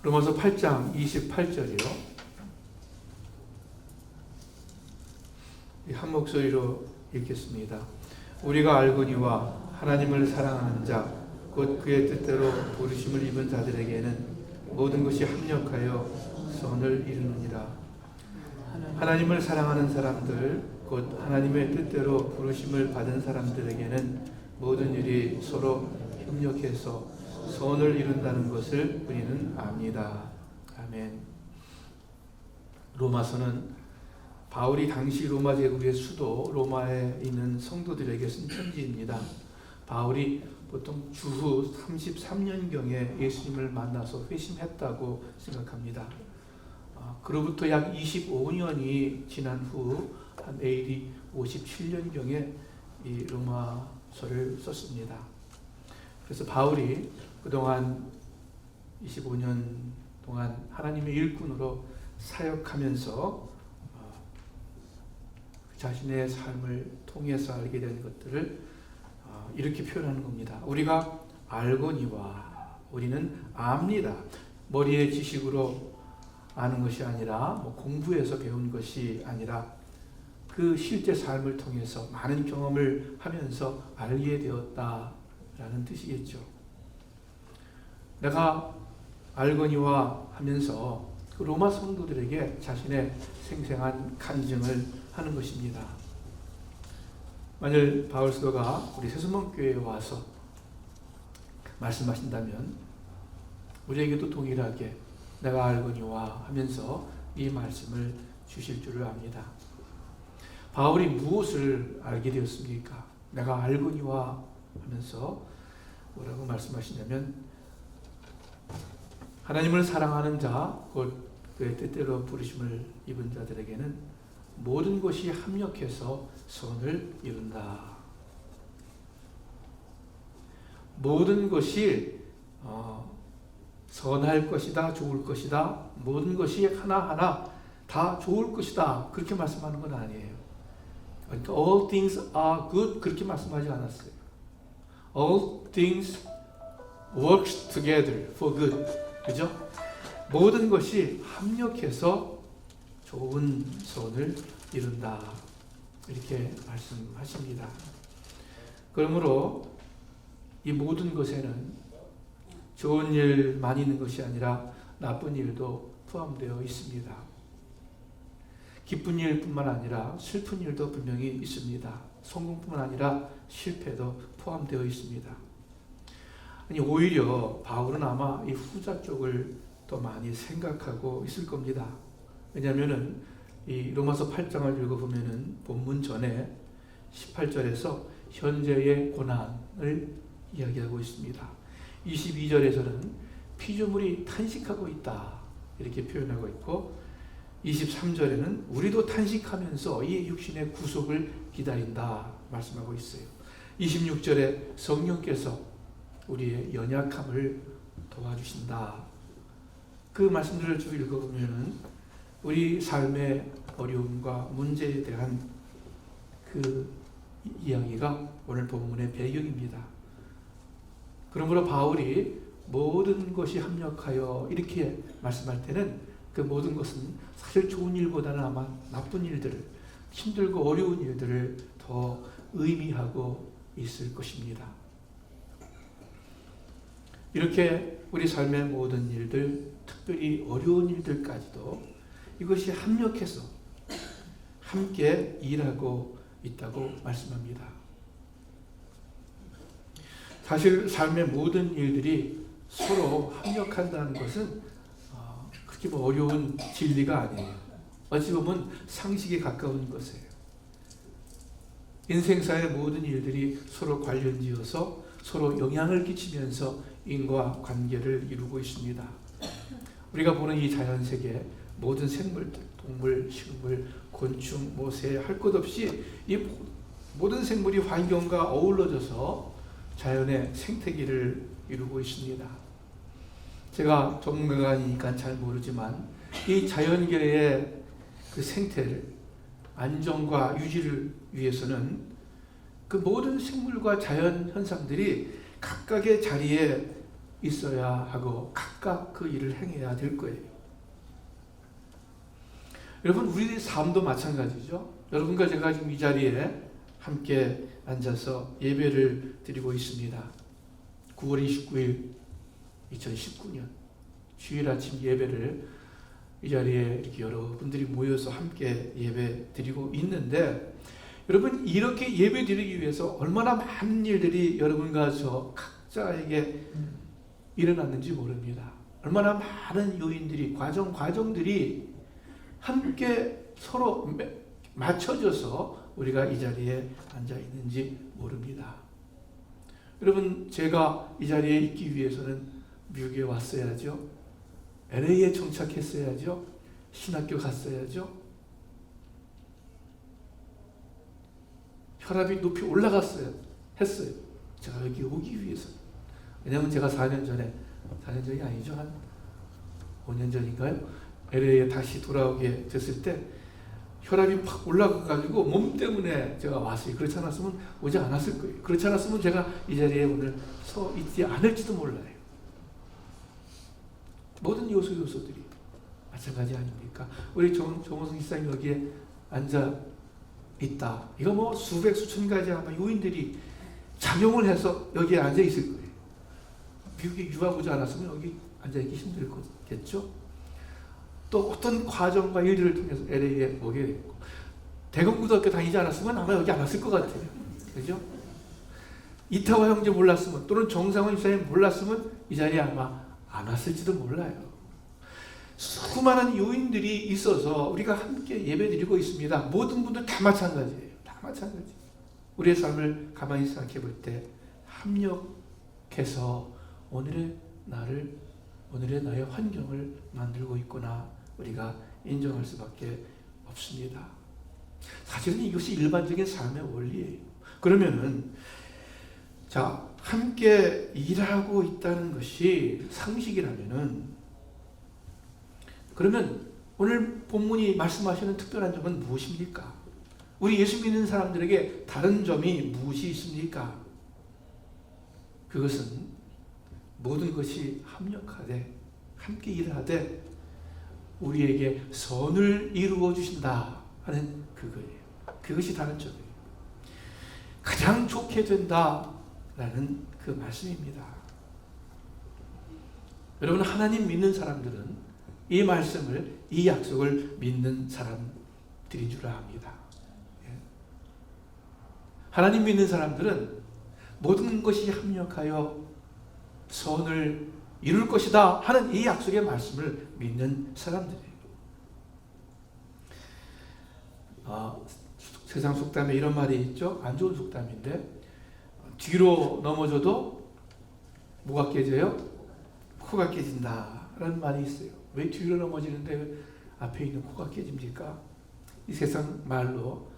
로마서 8장 28절이요. 한 목소리로 읽겠습니다. 우리가 알거니와 하나님을 사랑하는 자 곧 그의 뜻대로 부르심을 입은 자들에게는 모든 것이 합력하여 선을 이루느니라. 하나님을 사랑하는 사람들 곧 하나님의 뜻대로 부르심을 받은 사람들에게는 모든 일이 서로 협력해서 선을 이룬다는 것을 우리는 압니다. 아멘. 로마서는 바울이 당시 로마 제국의 수도 로마에 있는 성도들에게 쓴 편지입니다. 바울이 보통 주후 33년경에 예수님을 만나서 회심했다고 생각합니다. 그로부터 약 25년이 지난 후 한 AD 57년경에 이 로마서를 썼습니다. 그래서 바울이 그동안 25년 동안 하나님의 일꾼으로 사역하면서 자신의 삶을 통해서 알게 된 것들을 이렇게 표현하는 겁니다. 우리가 알거니와 우리는 압니다. 머리의 지식으로 아는 것이 아니라 공부해서 배운 것이 아니라 그 실제 삶을 통해서 많은 경험을 하면서 알게 되었다라는 뜻이겠죠. 내가 알거니와 하면서 그 로마 성도들에게 자신의 생생한 간증을 하는 것입니다. 만일 바울 사도가 우리 세수문교회에 와서 말씀하신다면 우리에게도 동일하게 내가 알거니와 하면서 이 말씀을 주실 줄을 압니다. 바울이 무엇을 알게 되었습니까? 내가 알거니와 하면서 뭐라고 말씀하시냐면 하나님을 사랑하는 자, 곧 그의 뜻대로 부르심을 입은 자들에게는 모든 것이 합력해서 선을 이룬다. 모든 것이 선할 것이다, 좋을 것이다, 모든 것이 하나하나 다 좋을 것이다, 그렇게 말씀하는 건 아니에요. 그러니까 all things are good 그렇게 말씀하지 않았어요. All things works together for good. 그죠? 모든 것이 합력해서 좋은 선을 이룬다. 이렇게 말씀하십니다. 그러므로 이 모든 것에는 좋은 일만 있는 것이 아니라 나쁜 일도 포함되어 있습니다. 기쁜 일뿐만 아니라 슬픈 일도 분명히 있습니다. 성공뿐만 아니라 실패도 포함되어 있습니다. 아니, 오히려 바울은 아마 이 후자 쪽을 더 많이 생각하고 있을 겁니다. 왜냐하면은 이 로마서 8장을 읽어보면은 본문 전에 18절에서 현재의 고난을 이야기하고 있습니다. 22절에서는 피조물이 탄식하고 있다 이렇게 표현하고 있고 23절에는 우리도 탄식하면서 이 육신의 구속을 기다린다 말씀하고 있어요. 26절에 성령께서 우리의 연약함을 도와주신다. 그 말씀들을 쭉 읽어보면은 우리 삶의 어려움과 문제에 대한 그 이야기가 오늘 본문의 배경입니다. 그러므로 바울이 모든 것이 합력하여 이렇게 말씀할 때는 그 모든 것은 사실 좋은 일보다는 아마 나쁜 일들을, 힘들고 어려운 일들을 더 의미하고 있을 것입니다. 이렇게 우리 삶의 모든 일들, 특별히 어려운 일들까지도 이것이 합력해서 함께 일하고 있다고 말씀합니다. 사실 삶의 모든 일들이 서로 합력한다는 것은 그렇게 어려운 진리가 아니에요. 어찌 보면 상식에 가까운 것이에요. 인생사의 모든 일들이 서로 관련지어서 서로 영향을 끼치면서 인과관계를 이루고 있습니다. 우리가 보는 이 자연세계 모든 생물들, 동물, 식물, 곤충, 모세 할 것 없이 이 모든 생물이 환경과 어우러져서 자연의 생태계를 이루고 있습니다. 제가 전문가가 아니니까 잘 모르지만 이 자연계의 그 생태를 안정과 유지를 위해서는 그 모든 생물과 자연 현상들이 각각의 자리에 있어야 하고 각각 그 일을 행해야 될 거예요. 여러분, 우리의 삶도 마찬가지죠. 여러분과 제가 지금 이 자리에 함께 앉아서 예배를 드리고 있습니다. 9월 29일 2019년 주일 아침 예배를 이 자리에 이렇게 여러분들이 모여서 함께 예배 드리고 있는데, 여러분, 이렇게 예배 드리기 위해서 얼마나 많은 일들이 여러분과 저 각자에게 일어났는지 모릅니다. 얼마나 많은 요인들이, 과정들이 함께 서로 맞춰져서 우리가 이 자리에 앉아 있는지 모릅니다. 여러분, 제가 이 자리에 있기 위해서는 미국에 왔어야죠. LA에 정착했어야죠. 신학교 갔어야죠. 혈압이 높이 올라갔어요. 했어요. 제가 여기 오기 위해서. 왜냐하면 제가 4년 전이 아니죠. 한 5년 전인가요? LA에 다시 돌아오게 됐을 때 혈압이 팍 올라가가지고 몸 때문에 제가 왔어요. 그렇지 않았으면 오지 않았을 거예요. 그렇지 않았으면 제가 이 자리에 오늘 서 있지 않을지도 몰라요. 모든 요소들이 마찬가지 아닙니까? 우리 정호성 시장이 여기에 앉아 있다. 이거 뭐 수백 수천 가지 아마 요인들이 작용을 해서 여기에 앉아 있을 거예요. 미국에 유학 오지 않았으면 여기 앉아 있기 힘들 거겠죠. 또 어떤 과정과 일들을 통해서 LA에 오게 됐고, 대검고등학교 다니지 않았으면 아마 여기 안 왔을 것 같아요. 그죠? 이태화 형제 몰랐으면, 또는 정상훈 집사님 몰랐으면 이 자리에 아마 안 왔을지도 몰라요. 수많은 요인들이 있어서 우리가 함께 예배드리고 있습니다. 모든 분들 다 마찬가지예요. 다 마찬가지. 우리의 삶을 가만히 생각해 볼 때 합력해서 오늘의 나의 환경을 만들고 있구나, 우리가 인정할 수밖에 없습니다. 사실은 이것이 일반적인 삶의 원리예요. 그러면은, 자, 함께 일하고 있다는 것이 상식이라면은, 그러면 오늘 본문이 말씀하시는 특별한 점은 무엇입니까? 우리 예수 믿는 사람들에게 다른 점이 무엇이 있습니까? 그것은 모든 것이 합력하되 함께 일하되 우리에게 선을 이루어 주신다 하는 그거예요. 그것이 다른 점이에요. 가장 좋게 된다라는 그 말씀입니다. 여러분, 하나님 믿는 사람들은 이 말씀을, 이 약속을 믿는 사람들인 줄 압니다. 하나님 믿는 사람들은 모든 것이 합력하여 선을 이룰 것이다 하는 이 약속의 말씀을 믿는 사람들이에요. 세상 속담에 이런 말이 있죠. 안 좋은 속담인데, 뒤로 넘어져도 뭐가 깨져요? 코가 깨진다 라는 말이 있어요. 왜 뒤로 넘어지는데 앞에 있는 코가 깨집니까? 이 세상 말로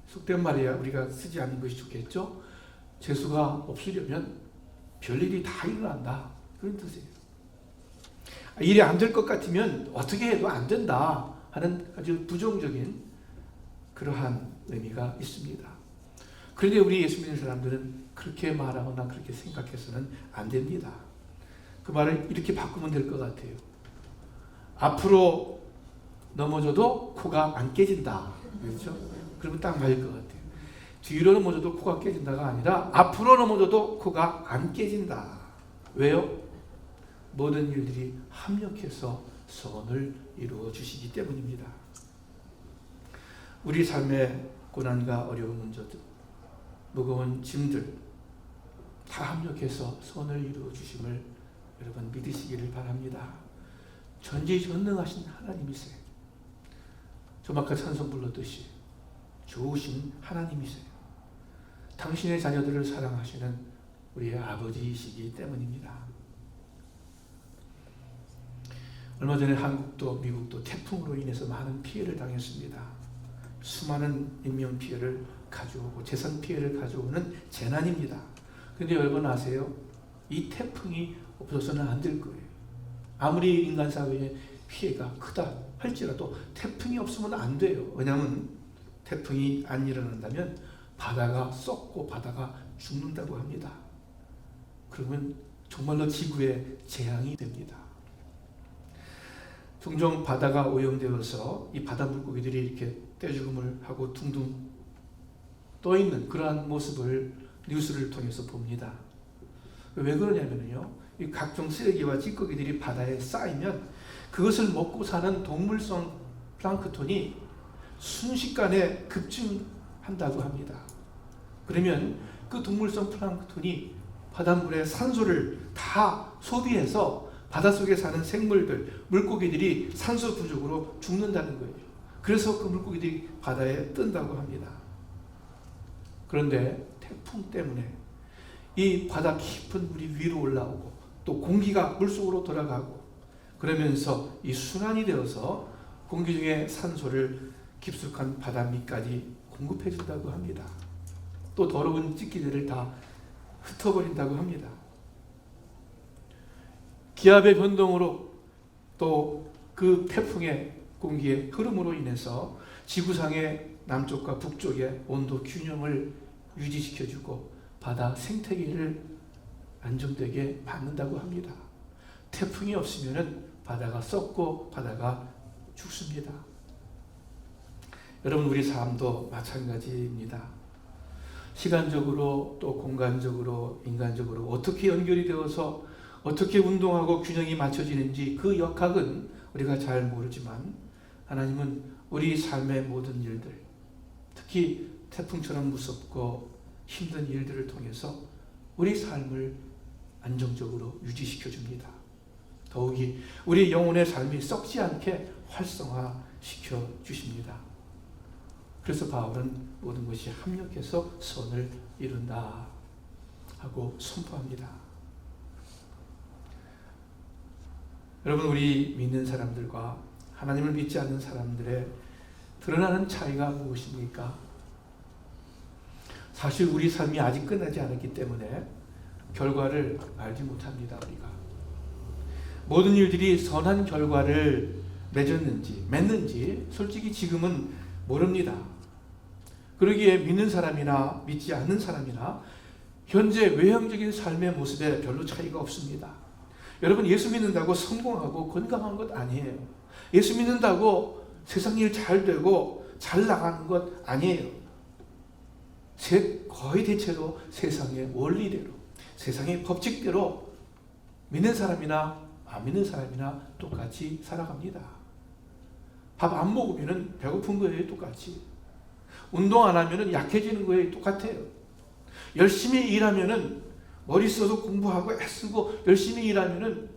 속된 말이야 우리가 쓰지 않는 것이 좋겠죠. 재수가 없으려면 별일이 다 일어난다, 그런 뜻이에요. 일이 안 될 것 같으면 어떻게 해도 안 된다 하는 아주 부정적인 그러한 의미가 있습니다. 그런데 우리 예수 믿는 사람들은 그렇게 말하거나 그렇게 생각해서는 안 됩니다. 그 말을 이렇게 바꾸면 될 것 같아요. 앞으로 넘어져도 코가 안 깨진다. 그렇죠? 그러면 딱 맞을 것 같아요. 뒤로 넘어져도 코가 깨진다가 아니라 앞으로 넘어져도 코가 안 깨진다. 왜요? 모든 일들이 합력해서 선을 이루어 주시기 때문입니다. 우리 삶의 고난과 어려운 문제들, 무거운 짐들 다 합력해서 선을 이루어 주심을 여러분 믿으시기를 바랍니다. 전지전능하신 하나님이세요. 좀 아까 찬송 불렀듯이 좋으신 하나님이세요. 당신의 자녀들을 사랑하시는 우리의 아버지이시기 때문입니다. 얼마 전에 한국도 미국도 태풍으로 인해서 많은 피해를 당했습니다. 수많은 인명피해를 가져오고 재산 피해를 가져오는 재난입니다. 그런데 여러분 아세요? 이 태풍이 없어서는 안 될 거예요. 아무리 인간 사회의 피해가 크다 할지라도 태풍이 없으면 안 돼요. 왜냐하면 태풍이 안 일어난다면 바다가 썩고 바다가 죽는다고 합니다. 그러면 정말로 지구의 재앙이 됩니다. 종종 바다가 오염되어서 이 바다 물고기들이 이렇게 떼죽음을 하고 둥둥 떠 있는 그러한 모습을 뉴스를 통해서 봅니다. 왜 그러냐면요, 이 각종 쓰레기와 찌꺼기들이 바다에 쌓이면 그것을 먹고 사는 동물성 플랑크톤이 순식간에 급증한다고 합니다. 그러면 그 동물성 플랑크톤이 바닷물의 산소를 다 소비해서 바닷속에 사는 생물들, 물고기들이 산소 부족으로 죽는다는 거예요. 그래서 그 물고기들이 바다에 뜬다고 합니다. 그런데 태풍 때문에 이 바다 깊은 물이 위로 올라오고 또 공기가 물속으로 돌아가고 그러면서 이 순환이 되어서 공기 중에 산소를 깊숙한 바다 밑까지 공급해 준다고 합니다. 또 더러운 찌꺼기들을 다 흩어버린다고 합니다. 기압의 변동으로 또 그 태풍의 공기의 흐름으로 인해서 지구상의 남쪽과 북쪽의 온도 균형을 유지시켜주고 바다 생태계를 안정되게 만든다고 합니다. 태풍이 없으면 바다가 썩고 바다가 죽습니다. 여러분, 우리 삶도 마찬가지입니다. 시간적으로 또 공간적으로 인간적으로 어떻게 연결이 되어서 어떻게 운동하고 균형이 맞춰지는지 그 역학은 우리가 잘 모르지만 하나님은 우리 삶의 모든 일들, 특히 태풍처럼 무섭고 힘든 일들을 통해서 우리 삶을 안정적으로 유지시켜 줍니다. 더욱이 우리 영혼의 삶이 썩지 않게 활성화시켜 주십니다. 그래서 바울은 모든 것이 합력해서 선을 이룬다 하고 선포합니다. 여러분, 우리 믿는 사람들과 하나님을 믿지 않는 사람들의 드러나는 차이가 무엇입니까? 사실 우리 삶이 아직 끝나지 않았기 때문에 결과를 알지 못합니다. 우리가 모든 일들이 선한 결과를 맺는지 솔직히 지금은 모릅니다. 그러기에 믿는 사람이나 믿지 않는 사람이나 현재 외형적인 삶의 모습에 별로 차이가 없습니다. 여러분, 예수 믿는다고 성공하고 건강한 것 아니에요. 예수 믿는다고 세상 일 잘 되고 잘 나가는 것 아니에요. 거의 대체로 세상의 원리대로, 세상의 법칙대로 믿는 사람이나 안 믿는 사람이나 똑같이 살아갑니다. 밥 안 먹으면 배고픈 거예요. 똑같이. 운동 안 하면 약해지는 거예요. 똑같아요. 열심히 일하면 머리 써서 공부하고 애쓰고 열심히 일하면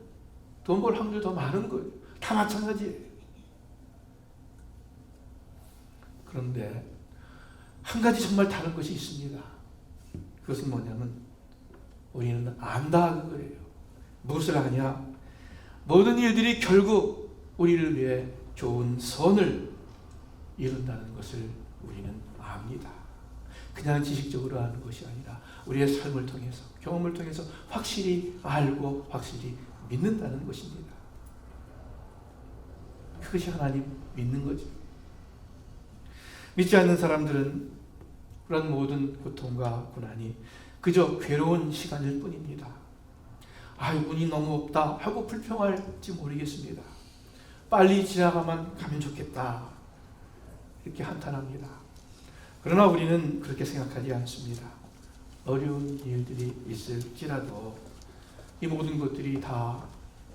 돈 벌 확률이 더 많은 거예요. 다 마찬가지예요. 그런데 한 가지 정말 다른 것이 있습니다. 그것은 뭐냐면 우리는 안다 그거예요. 무엇을 아냐? 모든 일들이 결국 우리를 위해 좋은 선을 이룬다는 것을 우리는 압니다. 그냥 지식적으로 아는 것이 아니라 우리의 삶을 통해서, 경험을 통해서 확실히 알고 확실히 믿는다는 것입니다. 그것이 하나님 믿는 거죠. 믿지 않는 사람들은 그런 모든 고통과 고난이 그저 괴로운 시간일 뿐입니다. 운이 너무 없다 하고 불평할지 모르겠습니다. 빨리 가면 좋겠다 이렇게 한탄합니다. 그러나 우리는 그렇게 생각하지 않습니다. 어려운 일들이 있을지라도 이 모든 것들이 다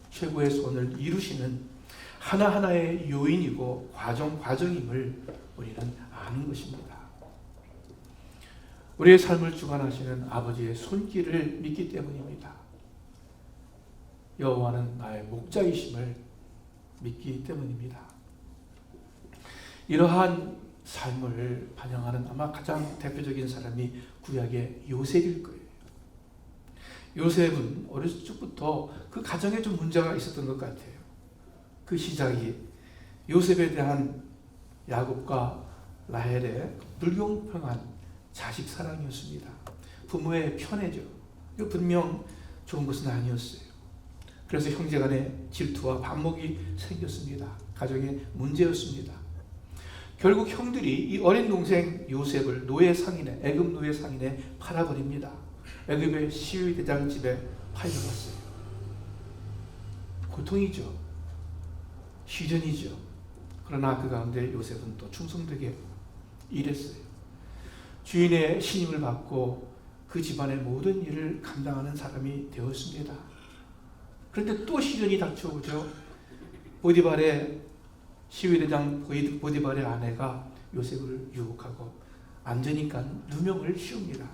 최고의 선을 이루시는 하나하나의 요인이고 과정임을 우리는 아는 것입니다. 우리의 삶을 주관하시는 아버지의 손길을 믿기 때문입니다. 여호와는 나의 목자이심을 믿기 때문입니다. 이러한 삶을 반영하는 아마 가장 대표적인 사람이 구약의 요셉일 거예요. 요셉은 어렸을 적부터 그 가정에 좀 문제가 있었던 것 같아요. 그 시작이 요셉에 대한 야곱과 라헬의 불공평한 자식 사랑이었습니다. 부모의 편애죠. 이거 분명 좋은 것은 아니었어요. 그래서 형제간의 질투와 반목이 생겼습니다. 가정의 문제였습니다. 결국 형들이 이 어린 동생 요셉을 애굽 노예 상인에 팔아버립니다. 애굽의 시위 대장 집에 팔려갔어요. 고통이죠. 시련이죠. 그러나 그 가운데 요셉은 또 충성되게 일했어요. 주인의 신임을 받고 그 집안의 모든 일을 감당하는 사람이 되었습니다. 그런데 또 시련이 닥쳐오죠. 보디발의 시위대장 보디발의 아내가 요셉을 유혹하고 안 되니까 누명을 씌웁니다.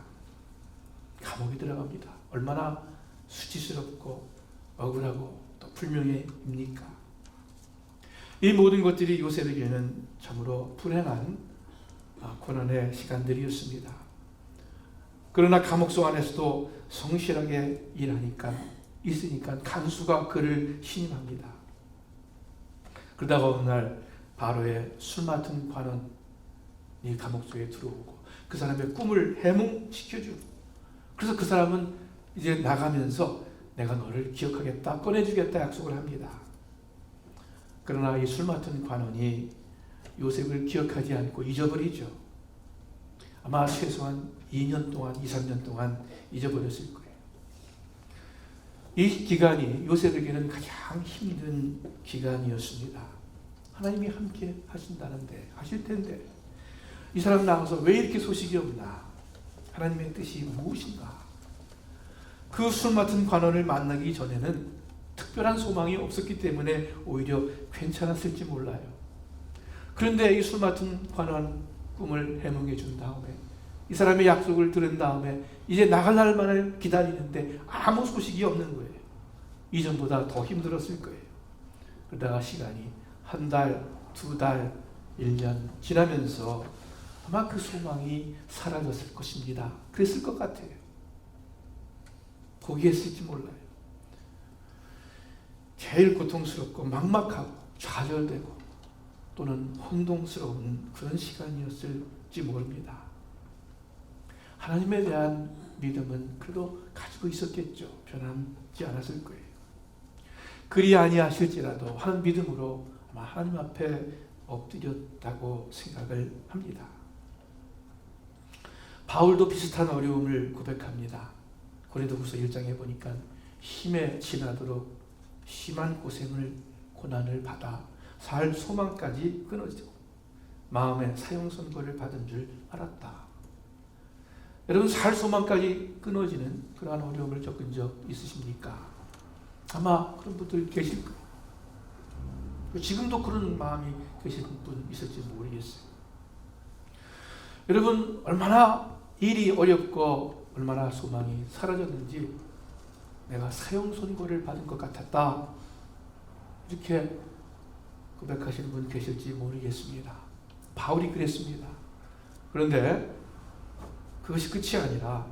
감옥에 들어갑니다. 얼마나 수치스럽고 억울하고 또 불명예입니까? 이 모든 것들이 요셉에게는 참으로 불행한 고난의 시간들이었습니다. 그러나 감옥소 안에서도 성실하게 있으니까 간수가 그를 신임합니다. 그러다가 어느 날 바로의 술 맡은 관원이 감옥소에 들어오고 그 사람의 꿈을 해몽시켜주고, 그래서 그 사람은 이제 나가면서 내가 너를 기억하겠다, 꺼내주겠다 약속을 합니다. 그러나 이 술 맡은 관원이 요셉을 기억하지 않고 잊어버리죠. 아마 최소한 2년 동안, 2, 3년 동안 잊어버렸을 거예요. 이 기간이 요셉에게는 가장 힘든 기간이었습니다. 하나님이 함께 하실 텐데 이 사람 나와서 왜 이렇게 소식이 없나? 하나님의 뜻이 무엇인가? 그 술 맡은 관원을 만나기 전에는 특별한 소망이 없었기 때문에 오히려 괜찮았을지 몰라요. 그런데 이 술 맡은 관원 꿈을 해몽해 준 다음에 이 사람의 약속을 들은 다음에 이제 나갈 날만을 기다리는데 아무 소식이 없는 거예요. 이전보다 더 힘들었을 거예요. 그러다가 시간이 한 달, 두 달, 1년 지나면서 아마 그 소망이 사라졌을 것입니다. 그랬을 것 같아요. 포기했을지 몰라요. 제일 고통스럽고 막막하고 좌절되고 또는 혼동스러운 그런 시간이었을지 모릅니다. 하나님에 대한 믿음은 그래도 가지고 있었겠죠. 변하지 않았을 거예요. 그리 아니하실지라도 한 믿음으로 아마 하나님 앞에 엎드렸다고 생각을 합니다. 바울도 비슷한 어려움을 고백합니다. 고린도후서 1장에 보니까 힘에 지나도록 심한 고난을 받아 살 소망까지 끊어지고 마음에 사형선고를 받은 줄 알았다. 여러분, 살 소망까지 끊어지는 그러한 어려움을 겪은 적 있으십니까? 아마 그런 분들 계실 거예요. 지금도 그런 마음이 계시는 분 있을지 모르겠어요. 여러분, 얼마나 일이 어렵고 얼마나 소망이 사라졌는지 내가 사형선고를 받은 것 같았다, 이렇게 고백하시는 분 계실지 모르겠습니다. 바울이 그랬습니다. 그런데 그것이 끝이 아니라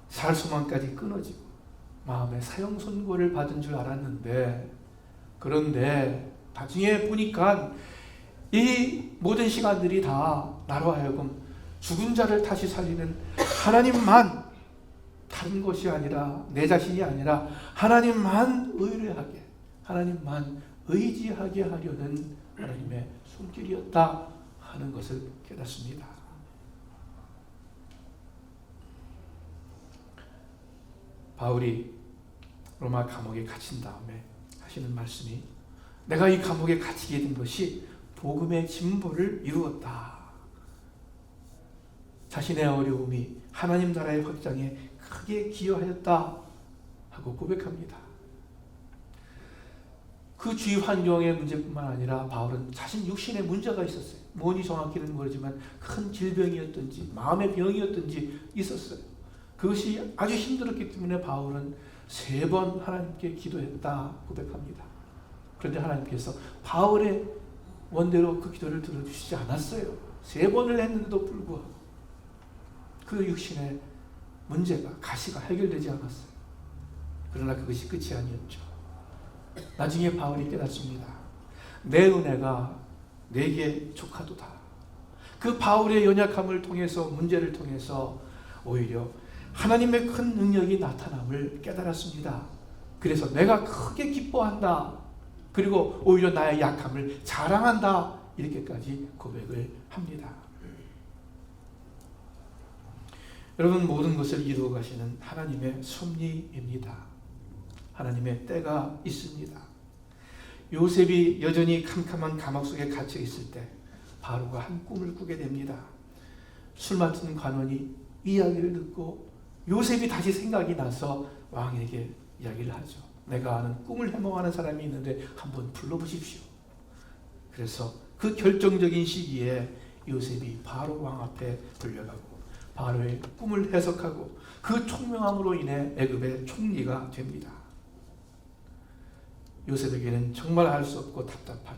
살 소망까지 끊어지고 마음에 사형선고를 받은 줄 알았는데, 그런데 나중에 보니까 이 모든 시간들이 다 나로 하여금 죽은 자를 다시 살리는 하나님만, 다른 것이 아니라 내 자신이 아니라 하나님만 의뢰하게, 하나님만 의지하게 하려는 하나님의 손길이었다 하는 것을 깨닫습니다. 바울이 로마 감옥에 갇힌 다음에 하시는 말씀이, 내가 이 감옥에 갇히게 된 것이 복음의 진보를 이루었다. 자신의 어려움이 하나님 나라의 확장에 크게 기여하였다 하고 고백합니다. 그 주위 환경의 문제뿐만 아니라 바울은 자신 육신의 문제가 있었어요. 뭔지 정확히는 모르지만 큰 질병이었든지 마음의 병이었든지 있었어요. 그것이 아주 힘들었기 때문에 바울은 3번 하나님께 기도했다 고백합니다. 그런데 하나님께서 바울의 원대로 그 기도를 들어주시지 않았어요. 3번을 했는데도 불구하고 그 육신의 문제가, 가시가 해결되지 않았어요. 그러나 그것이 끝이 아니었죠. 나중에 바울이 깨닫습니다. 내 은혜가 내게 족하도다. 그 바울의 연약함을 통해서, 문제를 통해서 오히려 하나님의 큰 능력이 나타남을 깨달았습니다. 그래서 내가 크게 기뻐한다. 그리고 오히려 나의 약함을 자랑한다. 이렇게까지 고백을 합니다. 여러분, 모든 것을 이루어 가시는 하나님의 섭리입니다. 하나님의 때가 있습니다. 요셉이 여전히 캄캄한 감옥 속에 갇혀 있을 때 바로가 한 꿈을 꾸게 됩니다. 술 맡은 관원이 이야기를 듣고 요셉이 다시 생각이 나서 왕에게 이야기를 하죠. 내가 아는 꿈을 해몽하는 사람이 있는데 한번 불러보십시오. 그래서 그 결정적인 시기에 요셉이 바로 왕 앞에 불려가고 바로의 꿈을 해석하고 그 총명함으로 인해 애굽의 총리가 됩니다. 요셉에게는 정말 알 수 없고 답답한,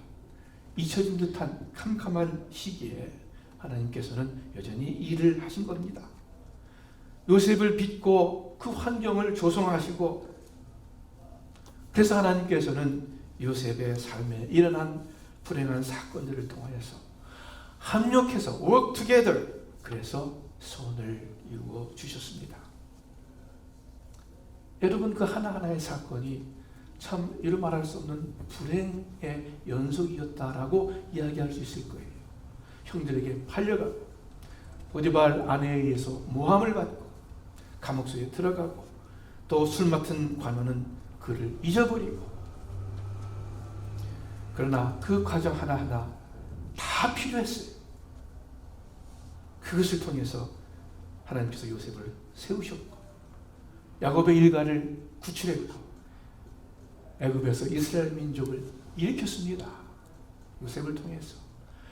잊혀진 듯한 캄캄한 시기에 하나님께서는 여전히 일을 하신 겁니다. 요셉을 빚고 그 환경을 조성하시고, 그래서 하나님께서는 요셉의 삶에 일어난 불행한 사건들을 통하여서 합력해서 work together, 그래서 선을 이루어 주셨습니다. 여러분, 그 하나하나의 사건이 참 이루 말할 수 없는 불행의 연속이었다라고 이야기할 수 있을 거예요. 형들에게 팔려가고 보디발 아내에 의해서 모함을 받고 감옥 속에 들어가고 또 술 맡은 관원은 그를 잊어버리고, 그러나 그 과정 하나하나 다 필요했어요. 그것을 통해서 하나님께서 요셉을 세우셨고 야곱의 일가를 구출했고 애굽에서 이스라엘 민족을 일으켰습니다. 요셉을 통해서.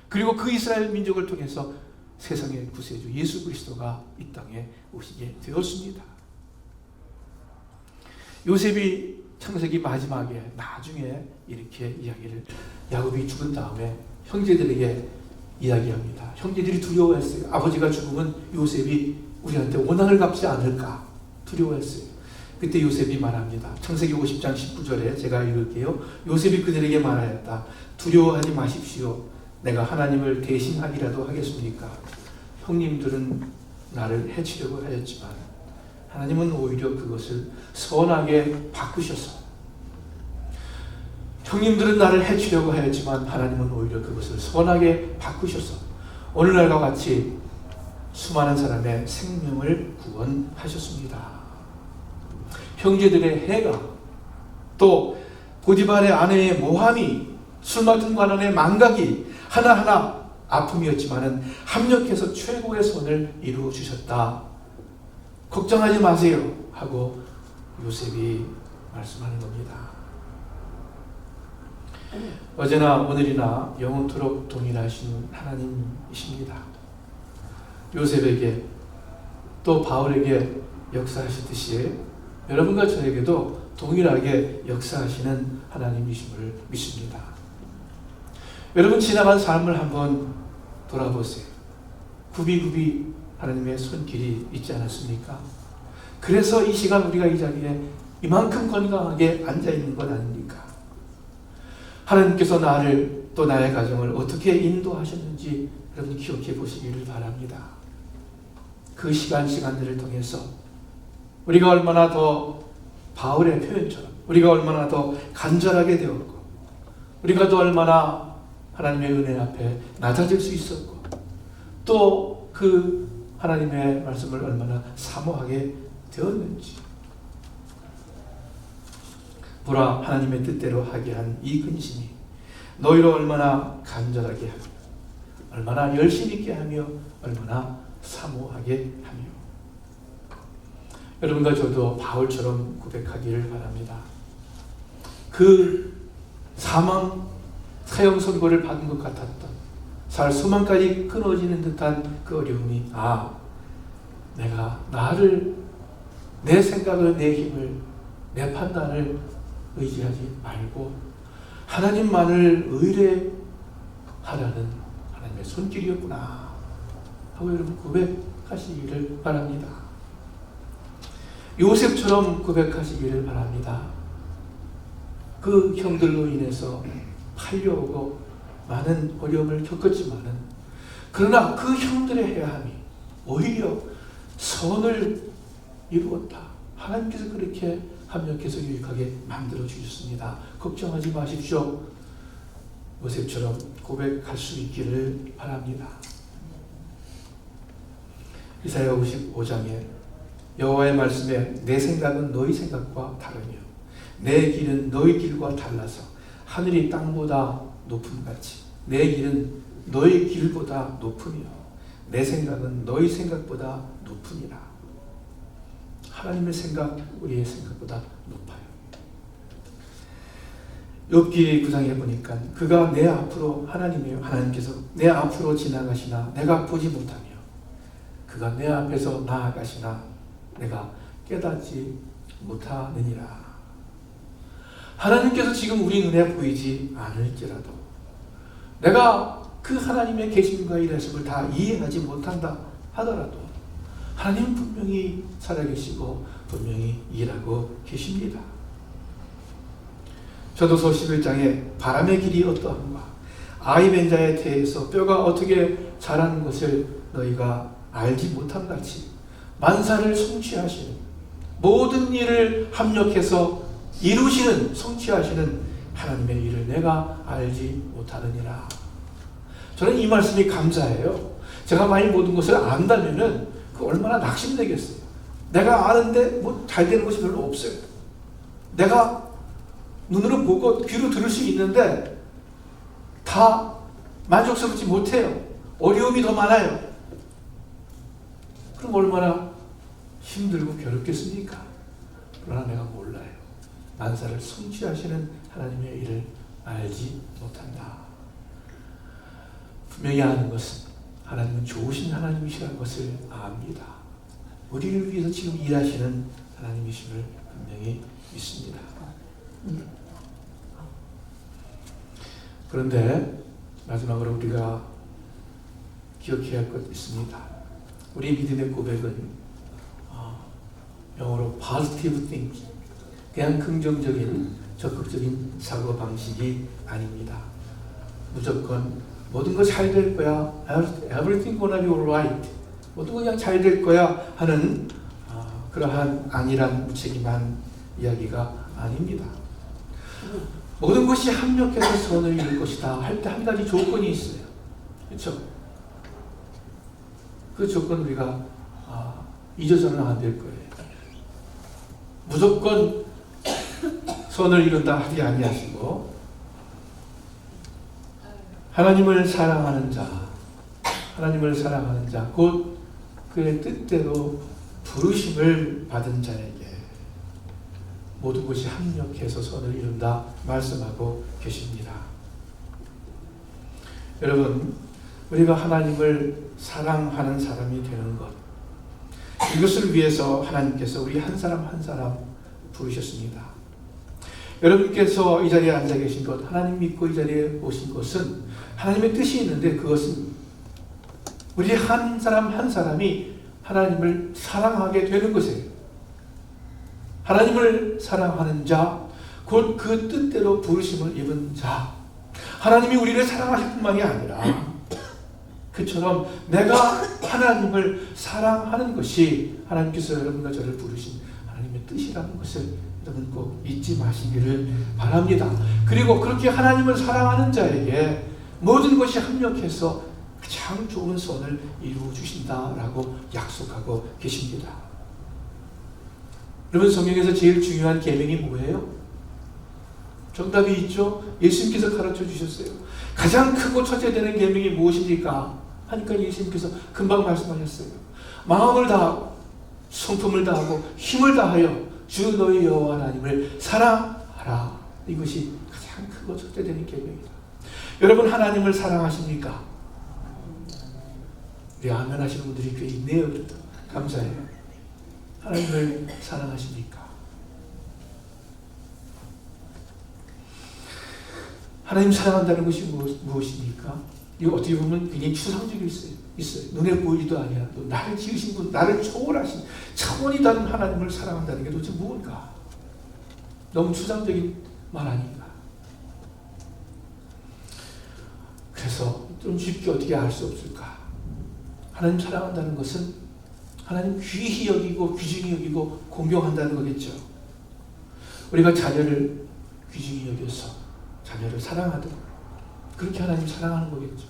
그리고 그 이스라엘 민족을 통해서 세상의 구세주 예수 그리스도가 이 땅에 오시게 되었습니다. 요셉이 창세기 마지막에 나중에 이렇게 이야기를, 야곱이 죽은 다음에 형제들에게 이야기합니다. 형제들이 두려워했어요. 아버지가 죽으면 요셉이 우리한테 원한을 갚지 않을까 두려워했어요. 그때 요셉이 말합니다. 창세기 50장 19절에 제가 읽을게요. 요셉이 그들에게 말하였다. 두려워하지 마십시오. 내가 하나님을 대신하기라도 하겠습니까? 형님들은 나를 해치려고 하였지만 하나님은 오히려 그것을 선하게 바꾸셔서, 형님들은 나를 해치려고 하였지만 하나님은 오히려 그것을 선하게 바꾸셔서 오늘날과 같이 수많은 사람의 생명을 구원하셨습니다. 형제들의 해가, 또 보디발의 아내의 모함이, 술 맡은 관원의 망각이 하나하나 아픔이었지만 합력해서 최고의 선을 이루어 주셨다. 걱정하지 마세요 하고 요셉이 말씀하는 겁니다. 어제나 오늘이나 영원토록 동일하신 하나님이십니다. 요셉에게 또 바울에게 역사하셨듯이 여러분과 저에게도 동일하게 역사하시는 하나님이심을 믿습니다. 여러분, 지나간 삶을 한번 돌아보세요. 굽이굽이 하나님의 손길이 있지 않았습니까? 그래서 이 시간 우리가 이 자리에 이만큼 건강하게 앉아있는 것 아닙니까? 하나님께서 나를 또 나의 가정을 어떻게 인도하셨는지 여러분 기억해 보시기를 바랍니다. 그 시간들을 통해서 우리가 얼마나 더 바울의 표현처럼 우리가 얼마나 더 간절하게 되었고, 우리가 또 얼마나 하나님의 은혜 앞에 낮아질 수 있었고, 또 그 하나님의 말씀을 얼마나 사모하게 되었는지, 보라, 하나님의 뜻대로 하게 한 이 근심이 너희를 얼마나 간절하게 하며 얼마나 열심 있게 하며 얼마나 사모하게 하며. 여러분과 저도 바울처럼 고백하기를 바랍니다. 그 사형 선고를 받은 것 같았던, 살 소망까지 끊어지는 듯한 그 어려움이, 내가 나를, 내 생각을, 내 힘을, 내 판단을 의지하지 말고 하나님만을 의뢰하라는 하나님의 손길이었구나 하고 여러분 고백하시기를 바랍니다. 요셉처럼 고백하시기를 바랍니다. 그 형들로 인해서 팔려오고 많은 어려움을 겪었지만은, 그러나 그 형들의 해함이 오히려 선을 이루었다. 하나님께서 그렇게 합력해서 유익하게 만들어 주셨습니다. 걱정하지 마십시오. 요셉처럼 고백할 수 있기를 바랍니다. 이사야 55장에 여호와의 말씀에 내 생각은 너희 생각과 다르며 내 길은 너희 길과 달라서 하늘이 땅보다 높음같이 내 길은 너희 길보다 높으며 내 생각은 너희 생각보다 높으니라. 하나님의 생각 우리의 생각보다 높아요. 욥기 9장에 보니까 그가 내 앞으로 하나님께서 내 앞으로 지나가시나 내가 보지 못하며 그가 내 앞에서 나아가시나 내가 깨닫지 못하느니라. 하나님께서 지금 우리 눈에 보이지 않을지라도 내가 그 하나님의 계심과 일하심을 다 이해하지 못한다 하더라도 하나님은 분명히 살아계시고 분명히 일하고 계십니다. 전도서 11장에 바람의 길이 어떠한가 아이 벤자의 태에서 뼈가 어떻게 자라는 것을 너희가 알지 못한 같이 만사를 성취하시는 모든 일을 합력해서 이루시는 성취하시는 하나님의 일을 내가 알지 못하느니라. 저는 이 말씀이 감사해요. 제가 만일 모든 것을 안다면은 그 얼마나 낙심되겠어요. 내가 아는데 뭐 잘 되는 것이 별로 없어요. 내가 눈으로 보고 귀로 들을 수 있는데 다 만족스럽지 못해요. 어려움이 더 많아요. 그럼 얼마나 힘들고 괴롭겠습니까? 그러나 내가 몰라요. 만사를 성취하시는 하나님의 일을 알지 못한다. 분명히 아는 것은 하나님은 좋으신 하나님이시라는 것을 압니다. 우리를 위해서 지금 일하시는 하나님이심을 분명히 믿습니다. 그런데 마지막으로 우리가 기억해야 할 것 있습니다. 우리 믿음의 고백은 영어로 positive thinking, 그냥 긍정적인 적극적인 사고방식이 아닙니다. 무조건 모든 거 잘 될 거야, everything gonna be alright, 모든 거 그냥 잘 될 거야 하는 그러한 안일한 무책임한 이야기가 아닙니다. 모든 것이 합력해서 선을 이룰 것이다 할 때 한 가지 조건이 있어요. 그렇죠? 그 조건 우리가 잊어서는 안 될 거예요. 무조건 선을 이룬다 하지 아니하시고 하나님을 사랑하는 자, 곧 그의 뜻대로 부르심을 받은 자에게 모든 것이 합력해서 선을 이룬다 말씀하고 계십니다. 여러분, 우리가 하나님을 사랑하는 사람이 되는 것, 이것을 위해서 하나님께서 우리 한 사람 한 사람 부르셨습니다. 여러분께서 이 자리에 앉아 계신 것, 하나님 믿고 이 자리에 오신 것은 하나님의 뜻이 있는데 그것은 우리 한 사람 한 사람이 하나님을 사랑하게 되는 것이에요. 하나님을 사랑하는 자, 곧 그 뜻대로 부르심을 입은 자, 하나님이 우리를 사랑하실 뿐만이 아니라 그처럼 내가 하나님을 사랑하는 것이 하나님께서 여러분과 저를 부르신 하나님의 뜻이라는 것을 여러분 꼭 잊지 마시기를 바랍니다. 그리고 그렇게 하나님을 사랑하는 자에게 모든 것이 합력해서 가장 좋은 선을 이루어 주신다라고 약속하고 계십니다. 여러분, 성경에서 제일 중요한 계명이 뭐예요? 정답이 있죠? 예수님께서 가르쳐 주셨어요. 가장 크고 첫째 되는 계명이 무엇입니까? 하니까 예수님께서 금방 말씀하셨어요. 마음을 다하고 성품을 다하고 힘을 다하여 주 너희 여호와 하나님을 사랑하라. 이것이 가장 크고 첫째 되는 계명이다. 여러분, 하나님을 사랑하십니까? 우리 아멘 하시는 분들이 꽤 있네요. 그래도 감사해요. 하나님을 사랑하십니까? 하나님 사랑한다는 것이 무엇입니까? 이거 어떻게 보면 굉장히 추상적일 수 있어요. 눈에 보이지도 아니하는 나를 지으신 분, 나를 초월하신 차원이 다른 하나님을 사랑한다는 게 도대체 무엇인가? 너무 추상적인 말 아닌가? 그래서 좀 쉽게 어떻게 알 수 없을까? 하나님 사랑한다는 것은 하나님 귀히 여기고 귀중히 여기고 공경한다는 거겠죠. 우리가 자녀를 귀중히 여겨서 자녀를 사랑하듯 그렇게 하나님 사랑하는 거겠죠.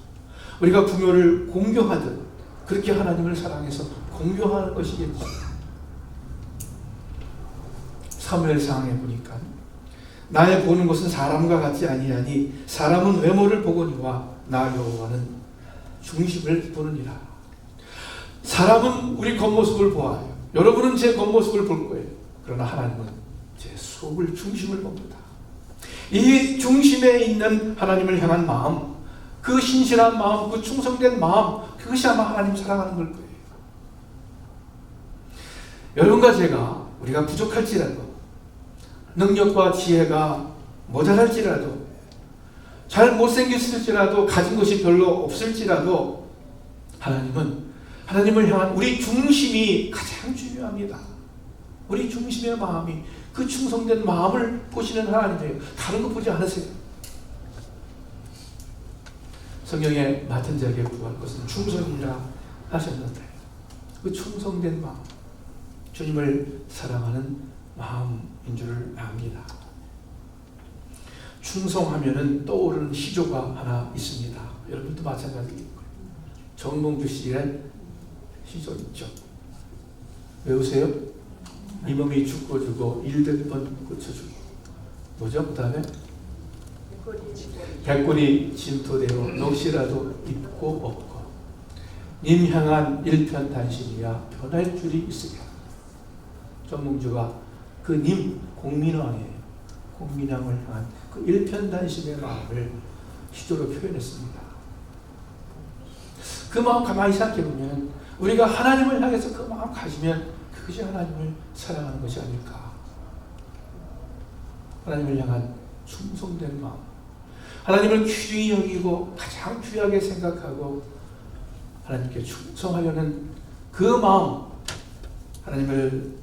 우리가 부모를 공경하듯 그렇게 하나님을 사랑해서 공경하는 것이겠지. 사무엘상에 보니까 나의 보는 것은 사람과 같지 아니하니 사람은 외모를 보거니와 나 여호와는 중심을 보느니라. 사람은 우리 겉모습을 보아요. 여러분은 제 겉모습을 볼 거예요. 그러나 하나님은 제 속을, 중심을 봅니다. 이 중심에 있는 하나님을 향한 마음, 그 신실한 마음, 그 충성된 마음, 그것이 아마 하나님 사랑하는 걸 거예요. 여러분과 제가, 우리가 부족할지라도, 능력과 지혜가 모자랄지라도, 잘 못생겼을지라도, 가진 것이 별로 없을지라도, 하나님은 하나님을 향한 우리 중심이 가장 중요합니다. 우리 중심의 마음이, 그 충성된 마음을 보시는 하나님이에요. 다른 거 보지 않으세요. 성경에 맡은 자에게 구할 것은 충성이라 하셨는데, 그 충성된 마음, 주님을 사랑하는 마음인 줄 압니다. 충성하면은 떠오르는 시조가 하나 있습니다. 여러분도 마찬가지일 거예요. 정몽주 씨의 시조 있죠. 외우세요? 이 몸이 죽어주고 100번 고쳐주고. 뭐죠? 그 다음에 백골이 진토되어 넋이라도 입고 없고 님 향한 일편단심이야 변할 줄이 있으랴. 정몽주가 그 님, 공민왕이에요. 공민왕을 향한 그 일편단심의 마음을 시조로 표현했습니다. 그 마음 가만히 생각해보면 우리가 하나님을 향해서 그 마음 가지면 그것이 하나님을 사랑하는 것이 아닐까. 하나님을 향한 충성된 마음, 하나님을 귀중히 여기고 가장 귀하게 생각하고 하나님께 충성하려는 그 마음, 하나님을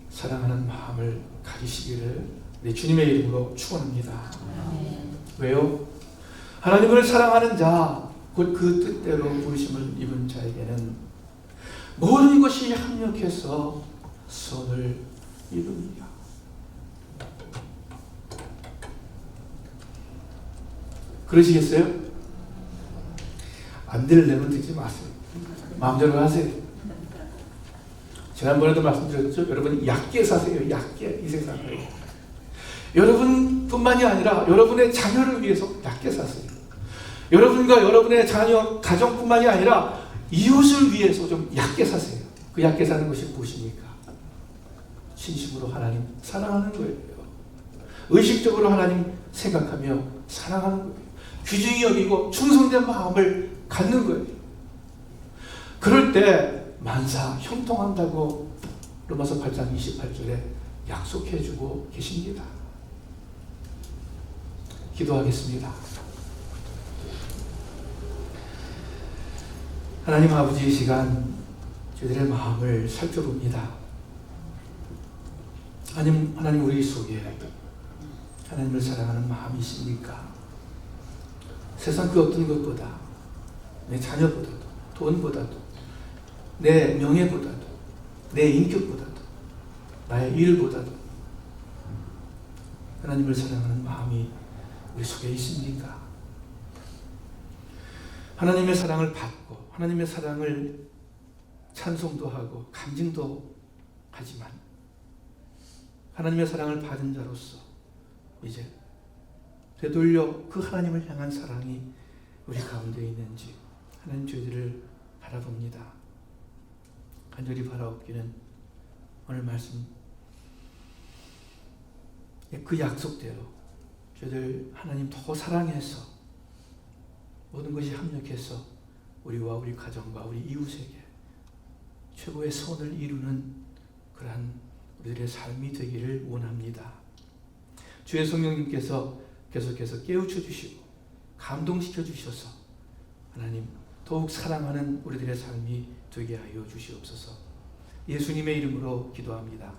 사랑하는 마음을 가지시기를 내 주님의 이름으로 축원합니다. 왜요? 하나님을 사랑하는 자, 곧 그 뜻대로 부르심을 입은 자에게는 모든 것이 합력해서 선을 이룹니다. 그러시겠어요? 안 들으려면 듣지 마세요. 마음대로 하세요. 지난번에도 말씀드렸죠? 여러분 얕게 사세요. 얕게, 이 세상을. 여러분뿐만이 아니라 여러분의 자녀를 위해서 얕게 사세요. 여러분과 여러분의 자녀, 가정뿐만이 아니라 이웃을 위해서 좀 얕게 사세요. 그 얕게 사는 것이 무엇입니까? 진심으로 하나님 사랑하는 거예요. 의식적으로 하나님 생각하며 사랑하는 거예요. 귀중히 여기고 충성된 마음을 갖는 거예요. 그럴 때 만사 형통한다고 로마서 8장 28절에 약속해주고 계십니다. 기도하겠습니다. 하나님 아버지, 이 시간 저희들의 마음을 살펴봅니다. 하나님 우리 속에 하나님을 사랑하는 마음이 있습니까? 세상 그 어떤 것보다, 내 자녀보다도, 돈보다도, 내 명예보다도, 내 인격보다도, 나의 일보다도 하나님을 사랑하는 마음이 우리 속에 있습니까? 하나님의 사랑을 받고 하나님의 사랑을 찬송도 하고 간증도 하지만 하나님의 사랑을 받은 자로서 이제 되돌려 그 하나님을 향한 사랑이 우리 가운데 있는지 하나님 저희들을 바라봅니다. 간절히 바라옵기는 오늘 말씀 그 약속대로 저희들 하나님 더 사랑해서 모든 것이 합력해서 우리와 우리 가정과 우리 이웃에게 최고의 선을 이루는 그러한 우리들의 삶이 되기를 원합니다. 주의 성령님께서 계속해서 깨우쳐 주시고 감동시켜 주셔서 하나님 더욱 사랑하는 우리들의 삶이 되게 하여 주시옵소서. 예수님의 이름으로 기도합니다.